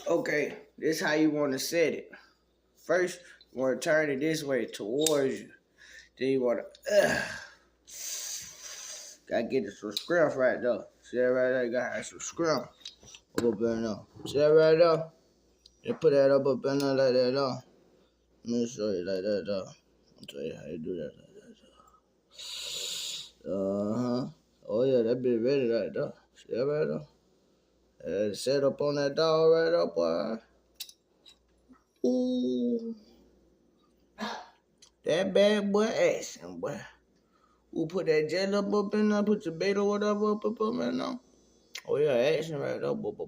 Okay, this how you want to set it. First, you want to turn it this way towards you. Then you want to, gotta get it some scrimps right there. See that right there? You gotta have some scrimp up in there. See that right there? You put that up in there like that there. Let me show you like that there. I'll tell you how you do that like that. Uh-huh. Oh yeah, that be ready right there. See that right there? Set up on that dog right there, boy. Ooh. That bad boy action, boy. Who put that gel up in there, put your bait or whatever up in there. Oh yeah, action right there, boy.